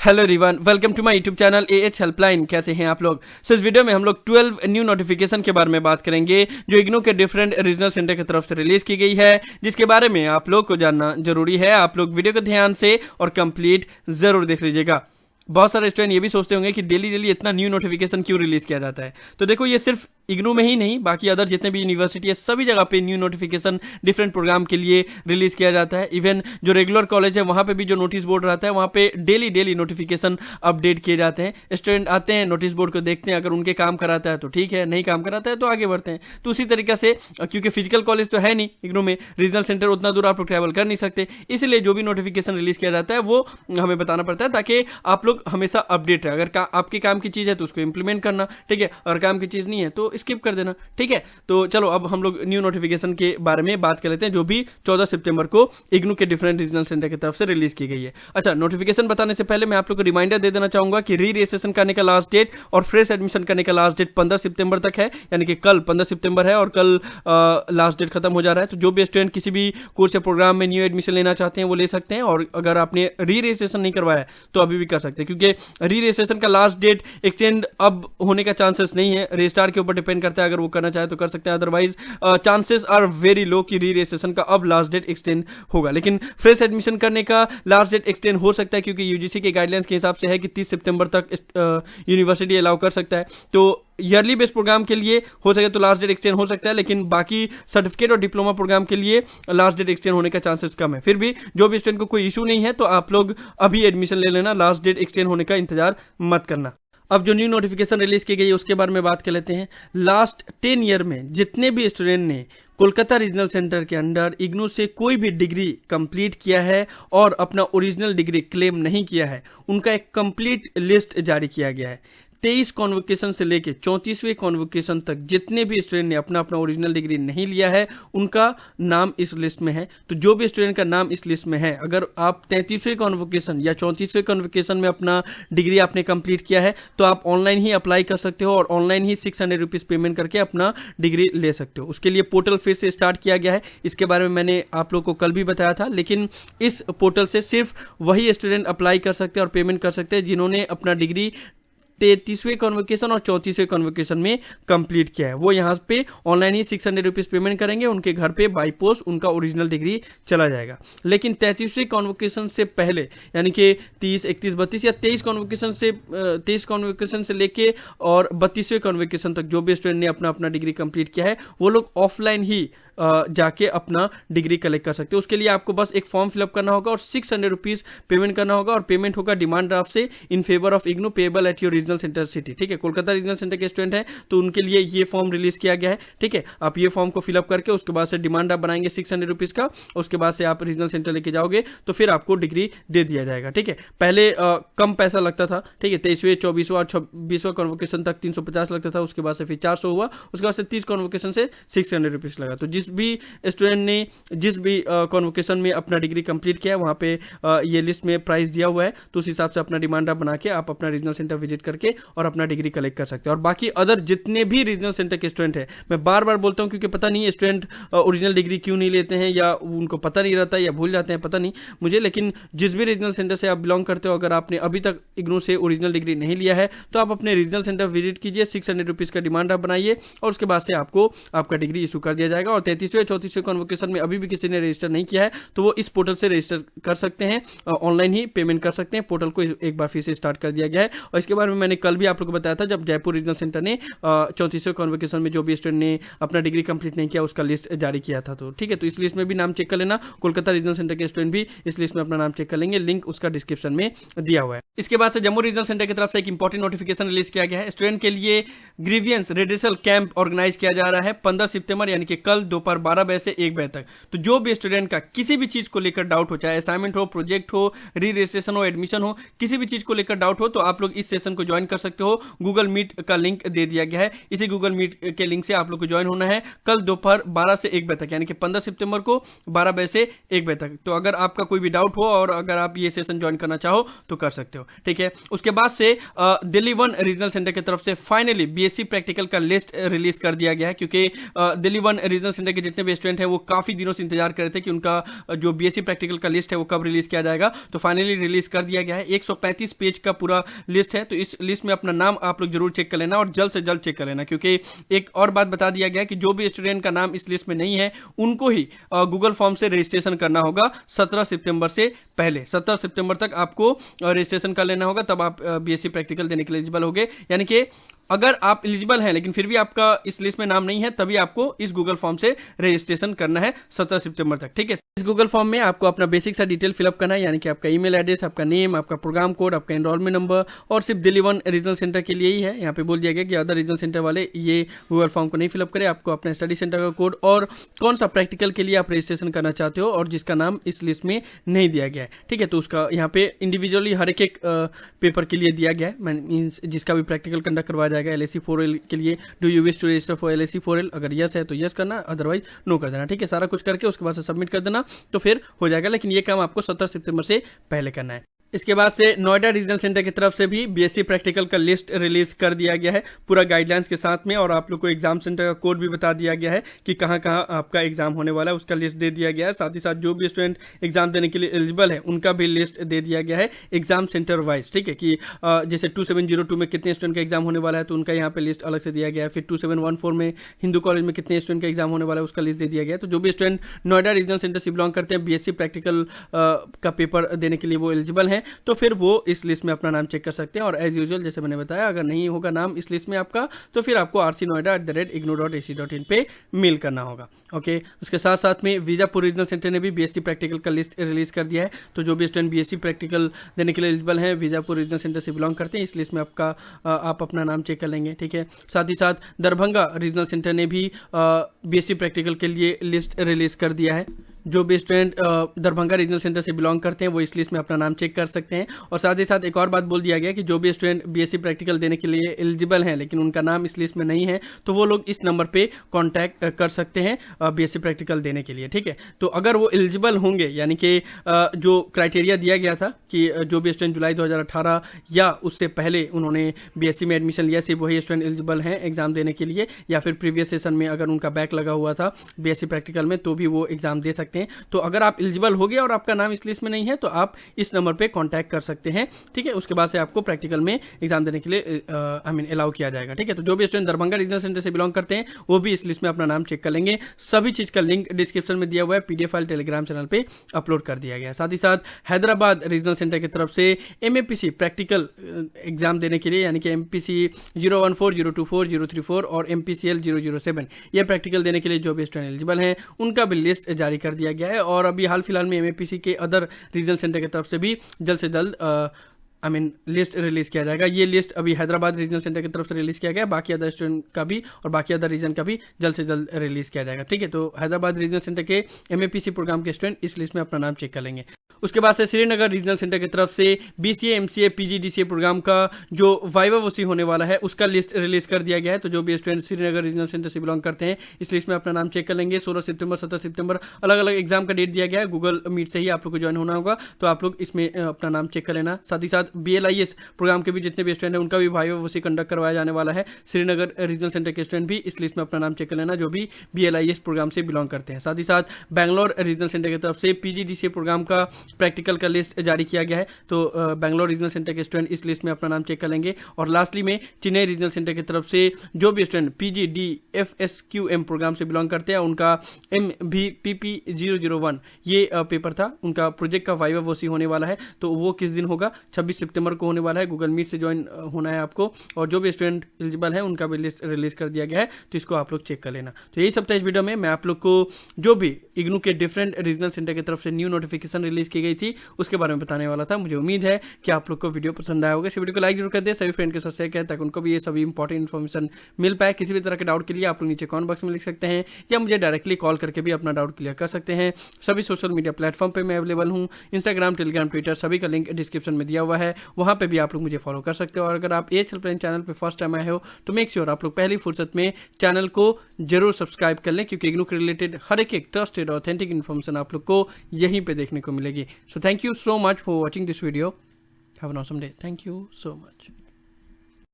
Hello everyone, welcome to my YouTube channel AH helpline. कैसे हैं आप लोग? इस वीडियो में हम लोग 12 न्यू नोटिफिकेशन के बारे में बात करेंगे जो इग्नू के डिफरेंट रीजनल सेंटर की तरफ से रिलीज की गई है, जिसके बारे में आप लोग को जानना जरूरी है। आप लोग वीडियो को ध्यान से और कंप्लीट जरूर देख लीजिएगा। बहुत सारे स्टूडेंट ये भी सोचते होंगे कि डेली इतना न्यू नोटिफिकेशन क्यों रिलीज किया जाता है। तो देखो, ये सिर्फ इग्नू में ही नहीं, बाकी अदर जितने भी यूनिवर्सिटी है सभी जगह पे न्यू नोटिफिकेशन डिफरेंट प्रोग्राम के लिए रिलीज किया जाता है। इवन जो रेगुलर कॉलेज है वहाँ पे भी जो नोटिस बोर्ड रहता है वहाँ पे डेली नोटिफिकेशन अपडेट किए जाते हैं। स्टूडेंट आते हैं, नोटिस बोर्ड को देखते हैं, अगर उनके काम कराता है तो ठीक है, नहीं काम कराता है तो आगे बढ़ते हैं। तो उसी तरीके से, क्योंकि फिजिकल कॉलेज तो है नहीं इग्नू में, रीजनल सेंटर उतना दूर आप लोग ट्रैवल कर नहीं सकते, इसलिए जो भी नोटिफिकेशन रिलीज किया जाता है वो हमें बताना पड़ता है ताकि आप लोग हमेशा अपडेट रहे। अगर आपके काम की चीज़ है तो उसको इंप्लीमेंट करना, ठीक है, और काम की चीज़ नहीं है तो स्किप कर देना, ठीक है। तो चलो अब हम लोग न्यू नोटिफिकेशन के बारे में बात कर लेते हैं जो भी 14 सितंबर को इग्नू के डिफरेंट रीजनल सेंटर की तरफ से रिलीज की गई है। अच्छा, नोटिफिकेशन बताने से पहले मैं आप लोग को रिमाइंडर दे देना चाहूंगा कि री रजिस्ट्रेशन करने का लास्ट डेट और फ्रेश एडमिशन करने का लास्ट डेट 15 सितंबर तक है, यानी कि कल 15 सितंबर है और कल लास्ट डेट खत्म हो जा रहा है। तो जो भी स्टूडेंट किसी भी कोर्स या प्रोग्राम में न्यू एडमिशन लेना चाहते हैं वो ले सकते हैं, और अगर आपने री रजिस्ट्रेशन नहीं करवाया है तो अभी भी कर सकते हैं, क्योंकि री रजिस्ट्रेशन का लास्ट डेट एक्सटेंड अब होने का चांसेस नहीं है। रजिस्ट्रार के ऊपर डिपेंड करता है, अगर वो करना चाहे तो कर सकते हैं, otherwise chances are very low कि री रजिस्ट्रेशन का अब लास्ट डेट एक्सटेंड होगा। लेकिन फ्रेश एडमिशन करने का लास्ट डेट एक्सटेंड हो सकता है, क्योंकि यूजीसी के गाइडलाइंस के हिसाब से है कि 30 सितंबर तक यूनिवर्सिटी अलाउ कर सकता है। तो ईयरली बेस्ड प्रोग्राम के लिए हो सके तो लास्ट डेट एक्सटेंड हो सकता है, लेकिन बाकी सर्टिफिकेट और डिप्लोमा प्रोग्राम के लिए लास्ट डेट एक्सटेंड होने का चांसेस कम है। फिर भी जो भी स्टूडेंट को कोई इशू नहीं है तो आप लोग अभी एडमिशन ले लेना, लास्ट डेट एक्सटेंड होने का इंतजार मत करना। अब जो न्यू नोटिफिकेशन रिलीज की गई है उसके बारे में बात कर लेते हैं। लास्ट 10 ईयर में जितने भी स्टूडेंट ने कोलकाता रीजनल सेंटर के अंडर इग्नू से कोई भी डिग्री कंप्लीट किया है और अपना ओरिजिनल डिग्री क्लेम नहीं किया है, उनका एक कंप्लीट लिस्ट जारी किया गया है। 23 कॉन्वोकेशन से लेके 34वें कॉन्वोकेशन तक जितने भी स्टूडेंट ने अपना ओरिजिनल डिग्री नहीं लिया है उनका नाम इस लिस्ट में है। तो जो भी स्टूडेंट का नाम इस लिस्ट में है, अगर आप 33वें कॉन्वोकेशन या 34वें कॉन्वोकेशन में अपना डिग्री आपने कंप्लीट किया है तो आप ऑनलाइन ही अप्लाई कर सकते हो और ऑनलाइन ही 600 रुपीज़ पेमेंट करके अपना डिग्री ले सकते हो। उसके लिए पोर्टल फिर से स्टार्ट किया गया है, इसके बारे में मैंने आप लोग को कल भी बताया था। लेकिन इस पोर्टल से सिर्फ वही स्टूडेंट अप्लाई कर सकते हैं और पेमेंट कर सकते हैं जिन्होंने अपना डिग्री 33वें कॉन्वोकेशन और 34वें कॉन्वोकेशन में कंप्लीट किया है। वो यहाँ पे ऑनलाइन ही 600 रुपीज़ पेमेंट करेंगे, उनके घर पे बाई पोस्ट उनका ओरिजिनल डिग्री चला जाएगा। लेकिन 33वें कॉन्वोकेशन से पहले, यानी कि 30, 31, 32 या 23 कॉन्वोकेशन से लेके और 32वें कॉन्वोकेशन तक जो भी स्टूडेंट ने अपना डिग्री कंप्लीट किया है वो लोग ऑफलाइन ही जाके अपना डिग्री कलेक्ट कर सकते हो। उसके लिए आपको बस एक फॉर्म फिलअप करना होगा और 600 रुपीज़ पेमेंट करना होगा, और पेमेंट होगा डिमांड ड्राफ्ट से in favour of IGNOU payable at your regional centre city. ठीक है, कोलकाता रीजनल सेंटर के स्टूडेंट हैं तो उनके लिए ये फॉर्म रिलीज किया गया है। ठीक है, आप ये फॉर्म को फिलअप करके उसके बाद से डिमांड ड्राफ्ट बनाएंगे 600 रुपीज़ का, उसके बाद से आप रीजनल सेंटर लेके जाओगे तो फिर आपको डिग्री दे दिया जाएगा। ठीक है, पहले कम पैसा लगता था, ठीक है, 23वें, 24वां और 26वां कॉन्वोकेशन तक 350 लगता था, उसके बाद से फिर 400 हुआ, उसके बाद से 30 कॉन्वोकेशन से 600 रुपीज़ लगा। तो जिस भी स्टूडेंट ने जिस भी कॉन्वोकेशन में अपना डिग्री कंप्लीट किया है वहाँ पे ये लिस्ट में प्राइस दिया हुआ है, तो उस हिसाब से अपना डिमांड ड्राफ्ट बना के आप अपना रीजनल सेंटर विजिट करके और अपना डिग्री कलेक्ट कर सकते हैं। और बाकी अदर जितने भी रीजनल सेंटर के स्टूडेंट हैं, मैं बार बार बोलता हूँ क्योंकि पता नहीं स्टूडेंट ओरिजिनल डिग्री क्यों नहीं लेते हैं, या उनको पता नहीं रहता या भूल जाते हैं, पता नहीं मुझे। लेकिन जिस भी रीजनल सेंटर से आप बिलोंग करते हो, अगर आपने अभी तक इग्नू से ओरिजिनल डिग्री नहीं लिया है तो आप अपने रीजनल सेंटर विजिट कीजिए, 600 रुपीज़ का डिमांड ड्राफ्ट बनाइए और उसके बाद से आपको आपका डिग्री इशू कर दिया जाएगा। और 33वें, 34वें कॉन्वोकेशन में अभी भी किसी ने रजिस्टर नहीं किया है तो वो इस पोर्टल से रजिस्टर कर सकते हैं, ऑनलाइन ही पेमेंट कर सकते हैं। पोर्टल को एक बार फिर से स्टार्ट कर दिया गया है, और इसके बारे में मैंने कल भी आप लोगों को बताया था जब जयपुर रीजनल सेंटर ने 34वें कॉन्वोकेशन में जो भी स्टूडेंट ने अपना डिग्री कंप्लीट नहीं किया उसका लिस्ट जारी किया था। तो ठीक है, तो इस लिस्ट में भी नाम चेक कर लेना। कोलकाता रीजनल सेंटर के स्टूडेंट भी इस लिस्ट में अपना नाम चेक कर लेंगे, लिंक उसका डिस्क्रिप्शन में दिया हुआ है। इसके बाद से जम्मू रीजनल सेंटर की तरफ से एक इंपॉर्टेंट नोटिफिकेशन रिलीज किया गया है। स्टूडेंट के लिए ग्रीवियंस रेडिसल कैंप ऑर्गेनाइज किया जा रहा है 15 सितंबर, यानी कि कल दोपहर 12 बजे से 1 बजे तक। तो जो भी स्टूडेंट का किसी भी चीज को लेकर डाउट हो, चाहे असाइनमेंट हो, प्रोजेक्ट हो, री रजिस्ट्रेशन हो, एडमिशन हो, किसी भी चीज को लेकर डाउट हो तो आप लोग इस सेशन को ज्वाइन कर सकते हो। गूगल मीट का लिंक दे दिया गया है, इसी गूगल मीट के लिंक से आप लोग को ज्वाइन होना है कल दोपहर 12 से 1 बजे तक, यानी कि 15 सितंबर को 12 बजे से 1 बजे तक। तो अगर आपका कोई भी डाउट हो और अगर आप ये सेशन ज्वाइन करना चाहो तो कर सकते हो। ठीक है, उसके बाद से दिल्ली 1 रीजनल सेंटर की तरफ से फाइनली बीएससी प्रैक्टिकल का लिस्ट रिलीज कर दिया गया है, क्योंकि दिल्ली 1 रीजनल सेंटर के जितने भी स्टूडेंट हैं वो काफ़ी दिनों से इंतजार कर रहे थे कि उनका जो बीएससी प्रैक्टिकल का लिस्ट है वो कब रिलीज़ किया जाएगा, तो फाइनली रिलीज़ कर दिया गया है। 135 पेज का पूरा लिस्ट है, तो इस लिस्ट में अपना नाम आप लोग जरूर चेक कर लेना और जल्द से जल्द चेक कर लेना, क्योंकि एक और बात बता दिया गया है कि जो भी स्टूडेंट का नाम इस लिस्ट में नहीं है उनको ही गूगल फॉर्म से रजिस्ट्रेशन करना होगा 17 सितंबर से पहले। 17 सितंबर तक आपको रजिस्ट्रेशन कर लेना होगा, तब आप बीएससी प्रैक्टिकल देने के लिए एलिजिबल होंगे। यानी कि अगर आप एलिजिबल हैं लेकिन फिर भी आपका इस लिस्ट में नाम नहीं है, तभी आपको इस गूगल फॉर्म से रजिस्ट्रेशन करना है 17 सितंबर तक, ठीक है। इस गूगल फॉर्म में आपको अपना बेसिक सा डिटेल फिलअप करना है, यानी कि आपका ईमेल एड्रेस, आपका नेम, आपका प्रोग्राम कोड, आपका एनरोलमेंट नंबर, और सिर्फ दिल्ली 1 रीजनल सेंटर के लिए ही है। यहाँ पे बोल दिया गया कि अदर रीजनल सेंटर वाले ये गूगल फॉर्म को नहीं फिलअप करें। आपको अपना स्टडी सेंटर का कोड और कौन सा प्रैक्टिकल के लिए आप रजिस्ट्रेशन करना चाहते हो और जिसका नाम इस लिस्ट में नहीं दिया गया है, ठीक है, तो उसका यहाँ पे इंडिविजुअली हर एक पेपर के लिए दिया गया है, मीन्स जिसका भी प्रैक्टिकल कंडक्ट करवाया जाएगा। LAC 4L के लिए do you wish to register for LAC 4L, अगर यस है तो यस करना, अदरवाइज नो कर देना, ठीक है। सारा कुछ करके उसके बाद से सबमिट कर देना तो फिर हो जाएगा, लेकिन ये काम आपको 17 सितंबर से पहले करना है। इसके बाद से नोएडा रीजनल सेंटर की तरफ से भी बीएससी प्रैक्टिकल का लिस्ट रिलीज कर दिया गया है पूरा गाइडलाइंस के साथ में, और आप लोग को एग्जाम सेंटर का कोड भी बता दिया गया है कि कहाँ कहाँ आपका एग्जाम होने वाला है, उसका लिस्ट दे दिया गया है। साथ ही साथ जो भी स्टूडेंट एग्जाम देने के लिए एलिजिबल है उनका भी लिस्ट दे दिया गया है एग्जाम सेंटर वाइज, ठीक है, कि जैसे 2702 में कितने स्टूडेंट का एग्जाम होने वाला है तो उनका यहाँ पे लिस्ट अलग से दिया गया है। फिर 2714 में हिंदू कॉलेज में कितने स्टूडेंट का एग्जाम होने वाला है उसका लिस्ट दे दिया गया है। तो जो भी स्टूडेंट नोएडा रीजनल सेंटर से बिलोंग करते हैं बीएससी प्रैक्टिकल का पेपर देने के लिए वो एलिजिबल हैं, तो फिर वो इस लिस्ट में अपना नाम चेक कर सकते हैं। और एज यूजुअल जैसे मैंने बताया, अगर नहीं होगा नाम इस लिस्ट में आपका तो फिर आपको rcnoida@ignou.ac.in पे मेल करना होगा, ओके। उसके साथ साथ में बीजापुर रीजनल सेंटर ने भी बीएससी प्रैक्टिकल का लिस्ट रिलीज कर दिया है, तो जो भी स्टूडेंट बीएससी प्रैक्टिकल देने के लिए एलिजिबल हैं बीजापुर रीजनल सेंटर से बिलोंग करते हैं इस लिस्ट में आप अपना नाम चेक कर लेंगे, ठीक है। साथ ही साथ दरभंगा रीजनल सेंटर ने भी बीएससी प्रैक्टिकल के लिए लिस्ट रिलीज कर दिया है। जो भी स्टूडेंट दरभंगा रीजनल सेंटर से बिलोंग करते हैं वो इस लिस्ट में अपना नाम चेक कर सकते हैं। और साथ ही साथ एक और बात बोल दिया गया कि जो भी स्टूडेंट बीएससी प्रैक्टिकल देने के लिए एलिजिबल हैं लेकिन उनका नाम इस लिस्ट में नहीं है तो वो लोग इस नंबर पे कांटेक्ट कर सकते हैं बीएससी प्रैक्टिकल देने के लिए, ठीक है। तो अगर वो एलिजिबल होंगे, यानी कि जो क्राइटेरिया दिया गया था कि जो भी स्टूडेंट जुलाई 2018 या उससे पहले उन्होंने बीएससी में एडमिशन लिया, सिर्फ वही स्टूडेंट एलिजिबल हैं एग्जाम देने के लिए, या फिर प्रीवियस सेशन में अगर उनका बैक लगा हुआ था बीएससी प्रैक्टिकल में तो भी वो एग्जाम दे सकते हैं। तो अगर आप एलिजिबल हो गए और आपका नाम इस लिस्ट में नहीं है तो आप इस नंबर पे कांटेक्ट कर सकते हैं, ठीक है। उसके बाद से आपको प्रैक्टिकल में एग्जाम देने के लिए अलाउ किया जाएगा, ठीक है। तो जो भी स्टूडेंट दरभंगा रीजनल सेंटर से बिलोंग करते हैं वो भी इस लिस्ट में अपना नाम चेक कर लेंगे। सभी चीज का लिंक डिस्क्रिप्शन में दिया हुआ है, पीडीएफ फाइल टेलीग्राम चैनल पे अपलोड कर दिया गया है। साथ ही साथ हैदराबाद रीजनल सेंटर की तरफ से MAPC प्रैक्टिकल एग्जाम देने के लिए, यानी कि MPC 014, 024, 034 और MPCL 007 ये प्रैक्टिकल देने के लिए जो भी स्टूडेंट एलिजिबल हैं उनका भी लिस्ट जारी कर दिया गया है। और अभी हाल फिलहाल में MAPC के अदर रीजनल सेंटर की तरफ से भी जल्द से जल्द लिस्ट रिलीज किया जाएगा। ये लिस्ट अभी हैदराबाद रीजनल सेंटर की तरफ से रिलीज किया गया, बाकी अदर स्टूडेंट का भी और बाकी अदर रीजन का भी जल्द से जल्द रिलीज किया जाएगा, ठीक है। तो हैदराबाद रीजनल सेंटर के MAPC प्रोग्राम के स्टूडेंट इस लिस्ट में अपना नाम चेक कर लेंगे। उसके बाद से श्रीनगर रीजनल सेंटर की तरफ से BCA MCA PG DCA program का जो वाइवा वोसी होने वाला है उसका लिस्ट रिलीज कर दिया गया है। तो जो भी स्टूडेंट श्रीनगर रीजनल सेंटर से बिलोंग करते हैं इस लिस्ट में अपना नाम चेक कर लेंगे। 16 सितंबर 17 सितंबर अलग अलग एग्जाम का डेट दिया गया है, गूगल मीट से ही आप लोग को ज्वाइन होना होगा, तो आप लोग इसमें अपना नाम चेक कर लेना। साथ ही साथ BLIS प्रोग्राम के भी जितने भी स्टूडेंट हैं उनका भी वाइवा वोसी कंडक्ट करवाया जाने वाला है। श्रीनगर रीजनल सेंटर के स्टूडेंट भी इस लिस्ट में अपना नाम चेक कर लेना जो भी BLIS प्रोग्राम से बिलोंग करते हैं। साथ ही साथ बैंगलोर रीजनल सेंटर की तरफ से PG DCA प्रोग्राम का प्रैक्टिकल का लिस्ट जारी किया गया है, तो बैंगलोर रीजनल सेंटर के स्टूडेंट इस लिस्ट में अपना नाम चेक कर लेंगे। और लास्टली में चेन्नई रीजनल सेंटर की तरफ से जो भी स्टूडेंट PG DFSQM प्रोग्राम से बिलोंग करते हैं उनका MVPP 001 ये पेपर था, उनका प्रोजेक्ट का वाइवा वोसी होने वाला है। तो वो किस दिन होगा? 26 सितंबर को होने वाला है। गूगल मीट से ज्वाइन होना है आपको, और जो भी स्टूडेंट एलिजिबल है उनका भी लिस्ट रिलीज कर दिया गया है, तो इसको आप लोग चेक कर लेना। तो यही सब था इस वीडियो में। मैं आप लोग को जो भी इग्नू के डिफरेंट रीजनल सेंटर की तरफ से न्यू नोटिफिकेशन रिलीज की गई थी उसके बारे में बताने वाला था। मुझे उम्मीद है कि आप लोग को वीडियो पसंद आया होगा। इस वीडियो को लाइक जरूर कर दे, सभी फ्रेंड के साथ शेयर करें ताकि उनको भी ये सभी इंपॉर्टेंट इन्फॉर्मेशन मिल पाए। किसी भी तरह के डाउट के लिए आप लोग नीचे कमेंट बॉक्स में लिख सकते हैं या मुझे डायरेक्टली कॉल करके भी अपना डाउट क्लियर कर सकते हैं। सभी सोशल मीडिया प्लेटफॉर्म पे मैं अवेलेबल हूँ, इंस्टाग्राम, टेलीग्राम, ट्विटर, सभी का लिंक डिस्क्रिप्शन में दिया हुआ है, वहां पे भी आप लोग मुझे फॉलो कर सकते हो। और अगर आप AH हेल्पलाइन चैनल पे फर्स्ट टाइम आए हो तो मेक श्योर आप लोग पहली फुर्सत में चैनल को जरूर सब्सक्राइब कर लें, क्योंकि इग्नू के रिलेटेड हर एक ट्रस्टेड ऑथेंटिक इन्फॉर्मेशन आप लोग को यहीं पे देखने को मिलेगी। So thank you so much for watching this video. Have an awesome day. Thank you so much.